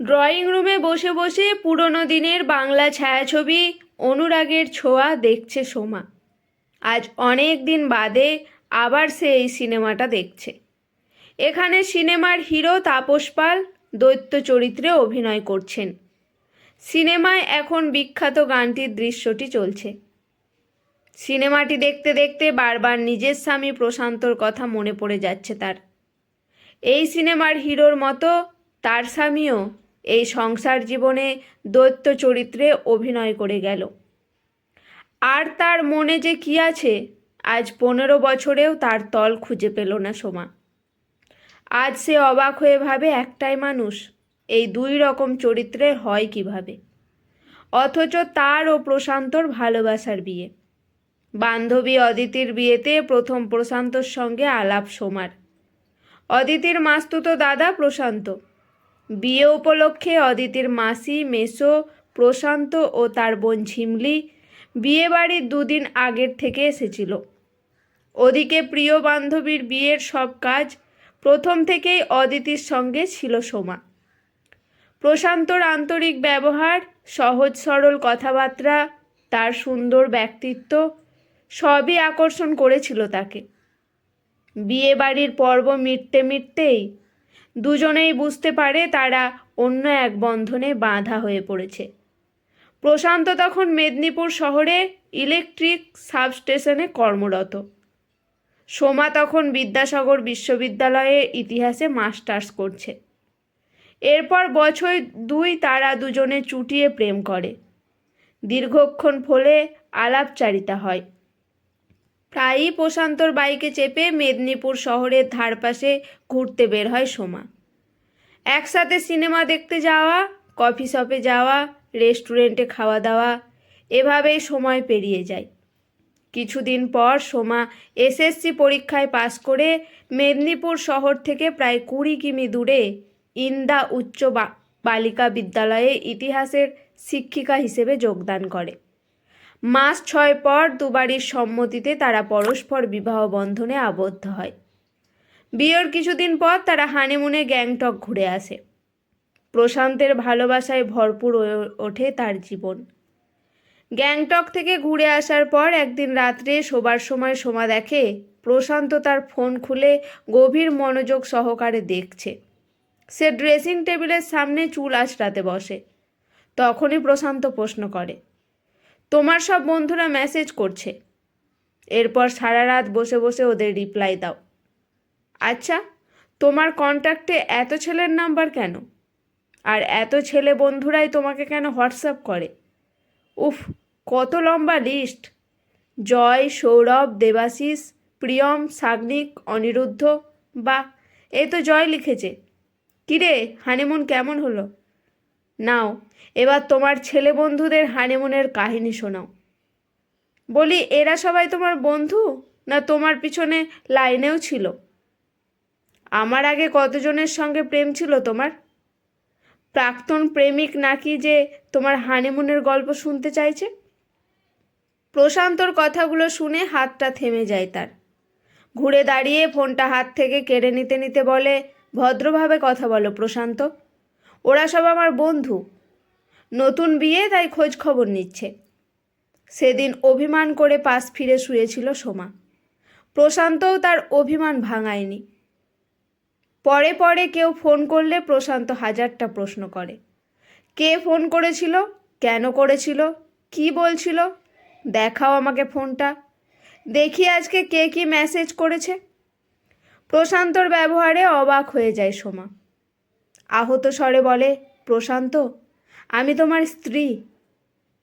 Drawing রুমে বসে বসে পুরনো দিনের বাংলা ছায়াছবি অনুরাগের ছোঁয়া দেখছে সোমা। আজ অনেক দিন বাদে আবার সে এই সিনেমাটা দেখছে। এখানে সিনেমার হিরো তাপস পাল দৈত্য চরিত্রে অভিনয় করছেন। সিনেমায় এখন বিখ্যাত গানটির দৃশ্যটি চলছে। সিনেমাটি দেখতে দেখতে বারবার নিজের স্বামী প্রশান্তর কথা মনে পড়ে যাচ্ছে তার। এই সিনেমার হিরোর মতো তার স্বামীও এই সংসার জীবনে দৈত্য চরিত্রে অভিনয় করে গেল। আর তার মনে যে কি আছে, আজ 15 বছরেও তার তল খুঁজে পেল না সোমা। আজ সে অবাক হয়ে ভাবে, একটাই মানুষ এই দুই রকম চরিত্রের হয় কিভাবে। অথচ তার ও প্রশান্তর ভালোবাসার বিয়ে। বান্ধবী অদিতির বিয়েতে প্রথম প্রশান্তর সঙ্গে আলাপ সোমার। অদিতির মাস্তুতো দাদা প্রশান্ত। বিয়ে উপলক্ষে অদিতির মাসি, মেসো, প্রশান্ত ও তার বোন ঝিমলি বিয়েবাড়ির 2 দিন আগের থেকে এসেছিল। ওদিকে প্রিয় বান্ধবীর বিয়ের সব কাজ প্রথম থেকেই অদিতির সঙ্গে ছিল সোমা। প্রশান্তর আন্তরিক ব্যবহার, সহজ সরল কথাবার্তা, তার সুন্দর ব্যক্তিত্ব সবই আকর্ষণ করেছিল তাকে। বিয়েবাড়ির পর্ব মিটতে মিটতেই দুজনেই বুঝতে পারে তারা অন্য এক বন্ধনে বাঁধা হয়ে পড়েছে। প্রশান্ত তখন মেদিনীপুর শহরে ইলেকট্রিক সাবস্টেশনে কর্মরত। সোমা তখন বিদ্যাসাগর বিশ্ববিদ্যালয়ে ইতিহাসে মাস্টার্স করছে। এরপর বছর 2 তারা দুজনে চুটিয়ে প্রেম করে। দীর্ঘক্ষণ ফলে আলাপচারিতা হয়। প্রায়ই প্রশান্তর বাইকে চেপে মেদিনীপুর শহরের ধারপাশে ঘুরতে বের হয় সোমা। একসাথে সিনেমা দেখতে যাওয়া, কফি শপে যাওয়া, রেস্টুরেন্টে খাওয়া দাওয়া, এভাবেই সময় পেরিয়ে যায়। কিছুদিন পর সোমা এসএসসি পরীক্ষায় পাশ করে মেদিনীপুর শহর থেকে প্রায় 20 কিমি দূরে ইন্দা উচ্চ বালিকা বিদ্যালয়ে ইতিহাসের শিক্ষিকা হিসেবে যোগদান করে। মাস 6 পর দুবারই সম্মতিতে তারা পরস্পর বিবাহ বন্ধনে আবদ্ধ হয়। বিয়ের কিছুদিন পর তারা হানিমুনে গ্যাংটক ঘুরে আসে। প্রশান্তের ভালোবাসায় ভরপুর হয়ে ওঠে তার জীবন। গ্যাংটক থেকে ঘুরে আসার পর একদিন রাত্রে শোবার সময় সোমা দেখে প্রশান্ত তার ফোন খুলে গভীর মনোযোগ সহকারে দেখছে। সে ড্রেসিং টেবিলের সামনে চুল আঁচড়াতে বসে। তখনই প্রশান্ত প্রশ্ন করে, তোমার সব বন্ধুরা মেসেজ করছে, এরপর সারা রাত বসে বসে ওদের রিপ্লাই দাও। আচ্ছা, তোমার কন্ট্যাক্টে এত ছেলের নাম্বার কেন? আর এত ছেলে বন্ধুরাই তোমাকে কেন হোয়াটসঅ্যাপ করে? উফ, কত লম্বা লিস্ট! জয়, সৌরভ, দেবাশিস, প্রিয়ম, সাগ্নিক, অনিরুদ্ধ। বাহ, এই তো জয় লিখেছে। কিরে, হানিমুন কেমন হলো? নাও, এবার তোমার ছেলে বন্ধুদের হানিমুনের কাহিনী শোনাও। বলি, এরা সবাই তোমার বন্ধু না তোমার পিছনে লাইনেও ছিল? আমার আগে কতজনের সঙ্গে প্রেম ছিল তোমার? প্রাক্তন প্রেমিক নাকি যে তোমার হানিমুনের গল্প শুনতে চাইছে? প্রশান্তর কথাগুলো শুনে হাতটা থেমে যায় তার। ঘুরে দাঁড়িয়ে ফোনটা হাত থেকে কেড়ে নিতে নিতে বলে, ভদ্রভাবে কথা বলো প্রশান্ত। ওরা সব আমার বন্ধু। নতুন বিয়ে, তাই খোঁজ খবর নিচ্ছে। সেদিন অভিমান করে পাশ ফিরে শুয়েছিল সোমা। প্রশান্তও তার অভিমান ভাঙায়নি। পরে পরে কেউ ফোন করলে প্রশান্ত হাজারটা প্রশ্ন করে। কে ফোন করেছিল, কেন করেছিল, কি বলছিল, দেখাও আমাকে ফোনটা, দেখি আজকে কে কি মেসেজ করেছে। প্রশান্তর ব্যবহারে অবাক হয়ে যায় সোমা। আহত স্বরে বলে, প্রশান্ত, আমি তোমার স্ত্রী।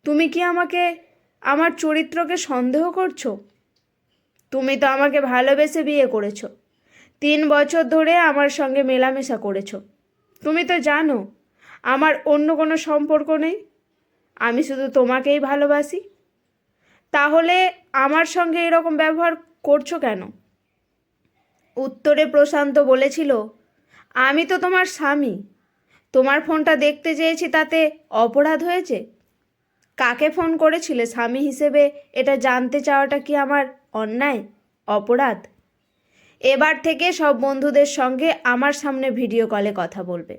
তুমি কি আমাকে, আমার চরিত্রকে সন্দেহ করছো? তুমি তো আমাকে ভালোবেসে বিয়ে করেছো। 3 বছর ধরে আমার সঙ্গে মেলামেশা করেছো। তুমি তো জানো আমার অন্য কোনো সম্পর্ক নেই, আমি শুধু তোমাকেই ভালোবাসি। তাহলে আমার সঙ্গে এরকম ব্যবহার করছো কেন? উত্তরে প্রশান্ত বলেছিল, আমি তো তোমার স্বামী। তোমার ফোনটা দেখতে চেয়েছি, তাতে অপরাধ হয়েছে? কাকে ফোন করেছিলে স্বামী হিসেবে এটা জানতে চাওয়াটা কি আমার অন্যায়, অপরাধ? এবার থেকে সব বন্ধুদের সঙ্গে আমার সামনে ভিডিও কলে কথা বলবে।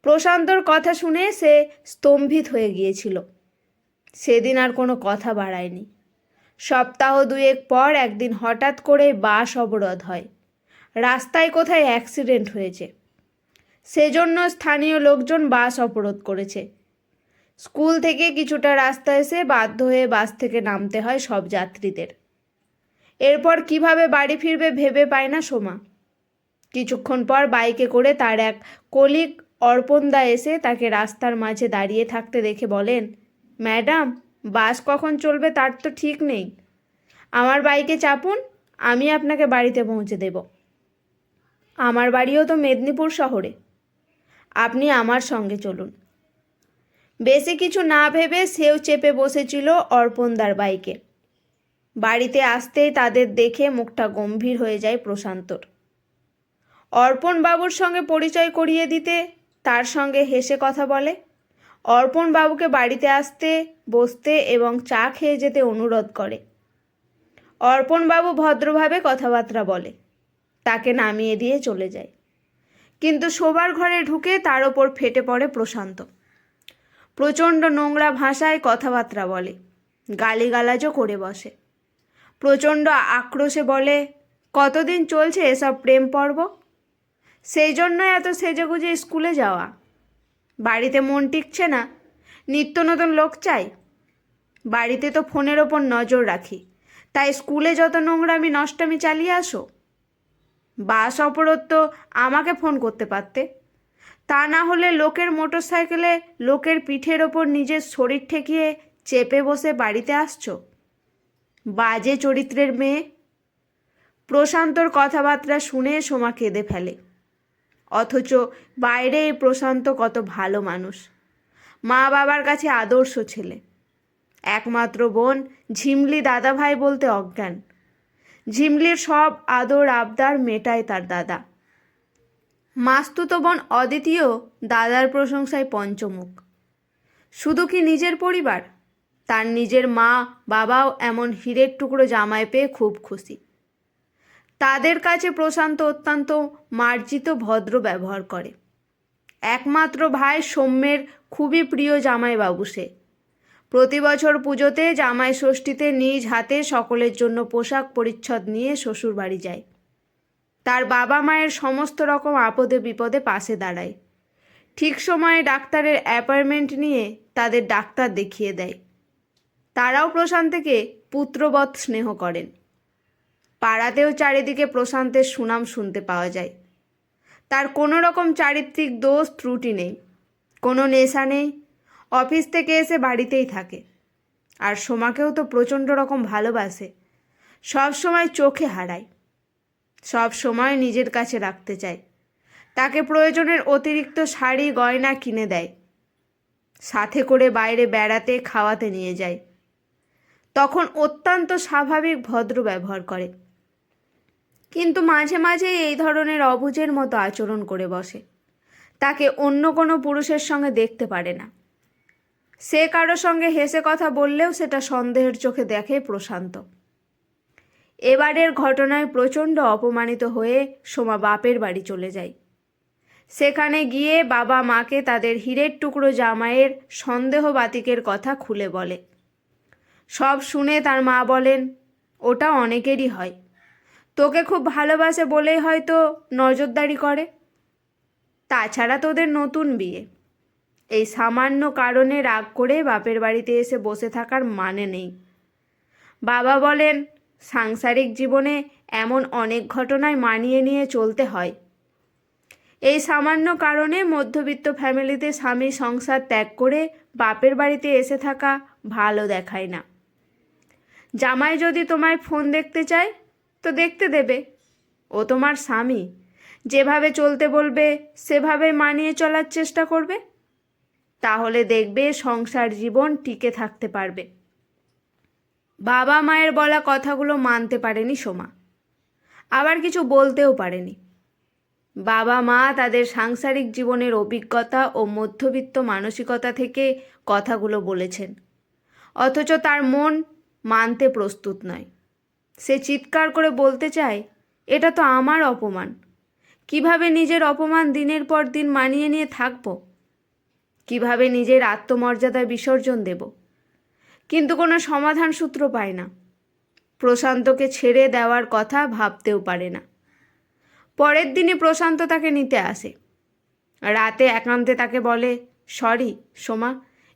প্রশান্তর কথা শুনে সে স্তম্ভিত হয়ে গিয়েছিল। সেদিন আর কোনো কথা বাড়ায়নি। সপ্তাহ দুয়েক পর একদিন হঠাৎ করে বাস অবরোধ হয়। রাস্তায় কোথায় অ্যাক্সিডেন্ট হয়েছে, সেজন্য স্থানীয় লোকজন বাস অবরোধ করেছে। স্কুল থেকে কিছুটা রাস্তা এসে বাধ্য হয়ে বাস থেকে নামতে হয় সব যাত্রীদের। এরপর কিভাবে বাড়ি ফিরবে ভেবে পায় না সোমা। কিছুক্ষণ পর বাইকে করে তার এক কলিগ অর্পণদা এসে তাকে রাস্তার মাঝে দাঁড়িয়ে থাকতে দেখে বলেন, ম্যাডাম, বাস কখন চলবে তার তো ঠিক নেই। আমার বাইকে চাপুন, আমি আপনাকে বাড়িতে পৌঁছে দেব। আমার বাড়িও তো মেদিনীপুর শহরে, আপনি আমার সঙ্গে চলুন। বেশি কিছু না ভেবে সেও চেপে বসেছিল অর্পণদার বাইকে। বাড়িতে আসতেই তাদের দেখে মুখটা গম্ভীর হয়ে যায় প্রশান্তর। অর্পণ বাবুর সঙ্গে পরিচয় করিয়ে দিতে তার সঙ্গে হেসে কথা বলে। অর্পণ বাবুকে বাড়িতে আসতে, বসতে এবং চা খেয়ে যেতে অনুরোধ করে। অর্পণ বাবু ভদ্রভাবে কথাবার্তা বলে, তাকে নামিয়ে দিয়ে চলে যায়। কিন্তু শোবার ঘরে ঢুকে তার ওপর ফেটে পড়ে প্রশান্ত। প্রচণ্ড নোংরা ভাষায় কথাবার্তা বলে, গালিগালাজও করে বসে। প্রচণ্ড আক্রোশে বলে, কতদিন চলছে এসব প্রেম পর্ব? সেই জন্য এত সেজেগুজে স্কুলে যাওয়া। বাড়িতে মন টিকছে না, নিত্য নতুন লোক চাই। বাড়িতে তো ফোনের ওপর নজর রাখি, তাই স্কুলে যত নোংরামি নষ্টামি চালিয়ে আসো। বাস অপরাধ তো আমাকে ফোন করতে পারতে, তা না হলে লোকের মোটর সাইকেলে লোকের পিঠের ওপর নিজের শরীর ঠেকিয়ে চেপে বসে বাড়িতে আসছো। বাজে চরিত্রের মেয়ে। প্রশান্তর কথাবার্তা শুনে সোমা কেঁদে ফেলে। অথচ বাইরে এই প্রশান্ত কত ভালো মানুষ, মা বাবার কাছে আদর্শ ছেলে। একমাত্র বোন ঝিমলি দাদা ভাই বলতে অজ্ঞান। ঝিমলির সব আদর আবদার মেটায় তার দাদা। মাস্তুতো বোন অদ্বিতীয় দাদার প্রশংসায় পঞ্চমুখ। শুধু কি নিজের পরিবার, তার নিজের মা বাবাও এমন হীরের টুকরো জামাই পেয়ে খুব খুশি। তাদের কাছে প্রশান্ত অত্যন্ত মার্জিত ভদ্র ব্যবহার করে। একমাত্র ভাই সৌম্যের খুবই প্রিয় জামাইবাবু সে। প্রতি বছর পুজোতে জামাই ষষ্ঠীতে নিজ হাতে সকলের জন্য পোশাক পরিচ্ছদ নিয়ে শ্বশুর বাড়ি যায়। তার বাবা মায়ের সমস্ত রকম আপদে বিপদে পাশে দাঁড়ায়। ঠিক সময়ে ডাক্তারের অ্যাপয়েন্টমেন্ট নিয়ে তাদের ডাক্তার দেখিয়ে দেয়। তারাও প্রশান্তকে পুত্রবৎ স্নেহ করেন। পাড়াতেও চারিদিকে প্রশান্তের সুনাম শুনতে পাওয়া যায়। তার কোনো রকম চারিত্রিক দোষ ত্রুটি নেই, কোনো নেশা নেই, অফিস থেকে এসে বাড়িতেই থাকে। আর সোমাকেও তো প্রচণ্ড রকম ভালোবাসে, সব সময় চোখে হারায়, সব সময় নিজের কাছে রাখতে চায়। তাকে প্রয়োজনের অতিরিক্ত শাড়ি গয়না কিনে দেয়, সাথে করে বাইরে বেড়াতে খাওয়াতে নিয়ে যায়। তখন অত্যন্ত স্বাভাবিক ভদ্র ব্যবহার করে, কিন্তু মাঝে মাঝে এই ধরনের অবুঝের মতো আচরণ করে বসে। তাকে অন্য কোনো পুরুষের সঙ্গে দেখতে পারে না। সে কারো সঙ্গে হেসে কথা বললেও সেটা সন্দেহের চোখে দেখে প্রশান্ত। এবারের ঘটনায় প্রচণ্ড অপমানিত হয়ে সোমা বাপের বাড়ি চলে যায়। সেখানে গিয়ে বাবা মাকে তাদের হীরের টুকরো জামাইয়ের সন্দেহ বাতিকের কথা খুলে বলে। সব শুনে তার মা বলেন, ওটা অনেকেরই হয়, তোকে খুব ভালোবাসে বলেই হয়তো নজরদারি করে। তাছাড়া তোদের নতুন বিয়ে, এই সামান্য কারণে রাগ করে বাপের বাড়িতে এসে বসে থাকার মানে নেই। বাবা বলেন, সাংসারিক জীবনে এমন অনেক ঘটনায় মানিয়ে নিয়ে চলতে হয়। এই সামান্য কারণে মধ্যবিত্ত ফ্যামিলিতে স্বামী সংসার ত্যাগ করে বাপের বাড়িতে এসে থাকা ভালো দেখায় না। জামাই যদি তোমায় ফোন দেখতে চায় তো দেখতে দেবে, ও তোমার স্বামী, যেভাবে চলতে বলবে সেভাবে মানিয়ে চলার চেষ্টা করবে, তাহলে দেখবে সংসার জীবন টিকে থাকতে পারবে। বাবা মায়ের বলা কথাগুলো মানতে পারেনি সোমা, আবার কিছু বলতেও পারেনি। বাবা মা তাদের সাংসারিক জীবনের অভিজ্ঞতা ও মধ্যবিত্ত মানসিকতা থেকে কথাগুলো বলেছেন, অথচ তার মন মানতে প্রস্তুত নয়। সে চিৎকার করে বলতে চায়, এটা তো আমার অপমান, কিভাবে নিজের অপমান দিনের পর দিন মানিয়ে নিয়ে থাকবো কিভাবে নিজের আত্মমর্যাদায় বিসর্জন দেব, কিন্তু কোনো সমাধান সূত্র পায় না। প্রশান্তকে ছেড়ে দেওয়ার কথা ভাবতেও পারে না। পরের দিনই প্রশান্ত তাকে নিতে আসে। রাতে একান্তে তাকে বলে, সরি সোমা,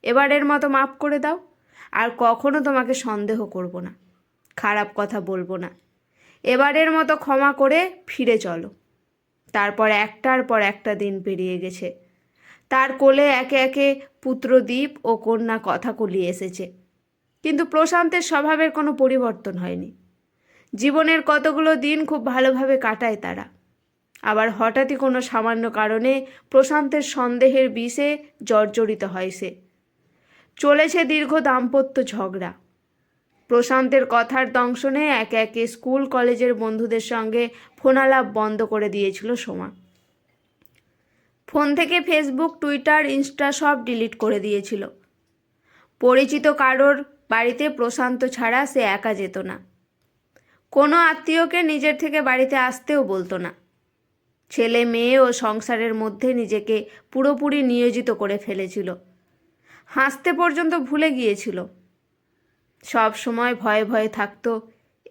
এবারের মতো মাফ করে দাও, আর কখনো তোমাকে সন্দেহ করব না, খারাপ কথা বলবো না, এবারের মতো ক্ষমা করে ফিরে চলো। তারপর একটার পর একটা দিন পেরিয়ে গেছে। তার কোলে একে একে পুত্রদীপ ও কন্যা কথাকলি এসেছে, কিন্তু প্রশান্তের স্বভাবের কোনো পরিবর্তন হয়নি। জীবনের কতগুলো দিন খুব ভালোভাবে কাটায় তারা। আবার হঠাৎই কোনো সামান্য কারণে প্রশান্তের সন্দেহের বিষে জর্জরিত হয় সে। চলেছে দীর্ঘ দাম্পত্য ঝগড়া। প্রশান্তের কথার দংশনে একে একে স্কুল কলেজের বন্ধুদের সঙ্গে ফোনালাপ বন্ধ করে দিয়েছিল সোমা। ফোন থেকে ফেসবুক, টুইটার, ইনস্টা সব ডিলিট করে দিয়েছিল। পরিচিত কারোর বাড়িতে প্রশান্ত ছাড়া সে একা যেত না। কোনো আত্মীয়কে নিজের থেকে বাড়িতে আসতেও বলতো না। ছেলে মেয়ে ও সংসারের মধ্যে নিজেকে পুরোপুরি নিয়োজিত করে ফেলেছিল। হাসতে পর্যন্ত ভুলে গিয়েছিল। সব সময় ভয়ে ভয়ে থাকতো,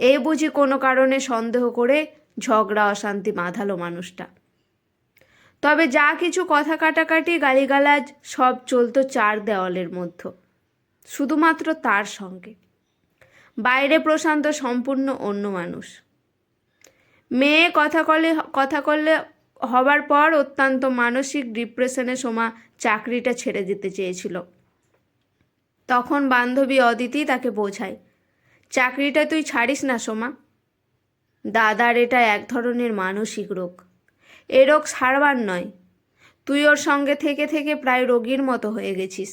এই বুঝি কোনো কারণে সন্দেহ করে ঝগড়া অশান্তি বাঁধালো মানুষটা। তবে যা কিছু কথা কাটাকাটি, গালিগালাজ সব চলতো চার দেওয়ালের মধ্যে, শুধুমাত্র তার সঙ্গে। বাইরে প্রশান্ত সম্পূর্ণ অন্য মানুষ। মেয়ে কথা করলে হবার পর অত্যন্ত মানসিক ডিপ্রেশনে সোমা চাকরিটা ছেড়ে দিতে চেয়েছিল। তখন বান্ধবী অদিতি তাকে বোঝায়, চাকরিটা তুই ছাড়িস না সোমা, দাদার এটা এক ধরনের মানসিক রোগ, এ রোগ সারবার নয়, তুই ওর সঙ্গে থেকে থেকে প্রায় রোগীর মতো হয়ে গেছিস।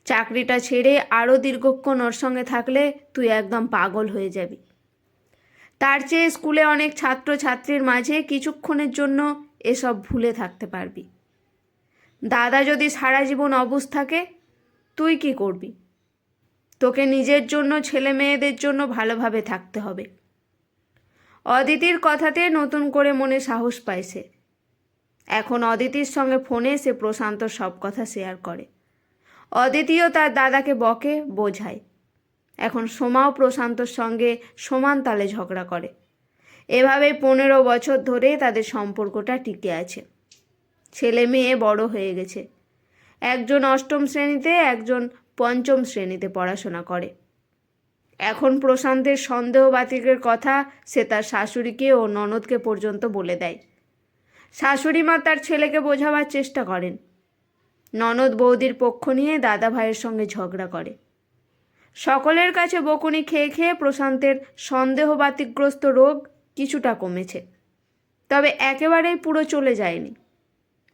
চাকরিটা ছেড়ে আরও দীর্ঘক্ষণ ওর সঙ্গে থাকলে তুই একদম পাগল হয়ে যাবি। তার চেয়ে স্কুলে অনেক ছাত্রছাত্রীর মাঝে কিছুক্ষণের জন্য এসব ভুলে থাকতে পারবি। দাদা যদি সারা জীবন অবুঝ থাকে, তুই কি করবি? তোকে নিজের জন্য, ছেলে মেয়েদের জন্য ভালোভাবে থাকতে হবে। অদিতির কথাতে নতুন করে মনে সাহস পাইছে। এখন অদিতির সঙ্গে ফোনে সে প্রশান্তর সব কথা শেয়ার করে। অদিতিও তার দাদাকে বকে, বোঝায়। এখন সোমাও প্রশান্তর সঙ্গে সমান তালে ঝগড়া করে। এভাবে 15 বছর ধরে তাদের সম্পর্কটা টিকে আছে। ছেলে মেয়ে বড় হয়ে গেছে। একজন 8ম শ্রেণীতে, একজন 5ম শ্রেণীতে পড়াশোনা করে। এখন প্রশান্তের সন্দেহ বাতিকের কথা সে তার শাশুড়িকে ও ননদকে পর্যন্ত বলে দেয়। শাশুড়ি মা তার ছেলেকে বোঝাবার চেষ্টা করেন। ননদ বৌদির পক্ষ নিয়ে দাদা ভাইয়ের সঙ্গে ঝগড়া করে। সকলের কাছে বকুনি খেয়ে খেয়ে প্রশান্তের সন্দেহ বাতিকগ্রস্ত রোগ কিছুটা কমেছে, তবে একেবারেই পুরো চলে যায়নি।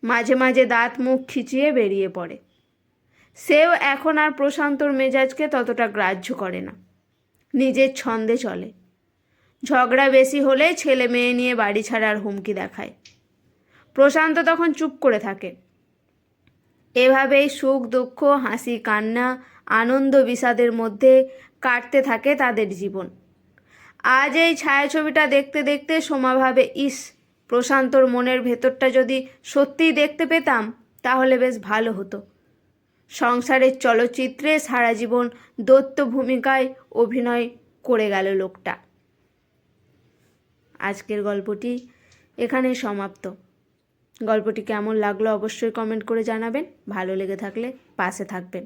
মাঝে মাঝে দাঁত মুখ খিচিয়ে বেরিয়ে পড়ে। সেও এখন আর প্রশান্তর মেজাজকে ততটা গ্রাহ্য করে না, নিজের ছন্দে চলে। ঝগড়া বেশি হলে ছেলে মেয়ে নিয়ে বাড়ি ছাড়ার হুমকি দেখায়। প্রশান্ত তখন চুপ করে থাকে। এভাবেই সুখ দুঃখ, হাসি কান্না, আনন্দ বিষাদের মধ্যে কাটতে থাকে তাদের জীবন। আজ এই ছায়াছবিটা দেখতে দেখতে সোমা ভাবে, ইস, প্রশান্তর মনের ভেতরটা যদি সত্যিই দেখতে পেতাম তাহলে বেশ ভালো হতো। সংসারের চলচ্চিত্রে সারা জীবন দৈত্য ভূমিকায় অভিনয় করে গেল লোকটা। আজকের গল্পটি এখানেই সমাপ্ত। গল্পটি কেমন লাগলো অবশ্যই কমেন্ট করে জানাবেন। ভালো লেগে থাকলে পাশে থাকবেন।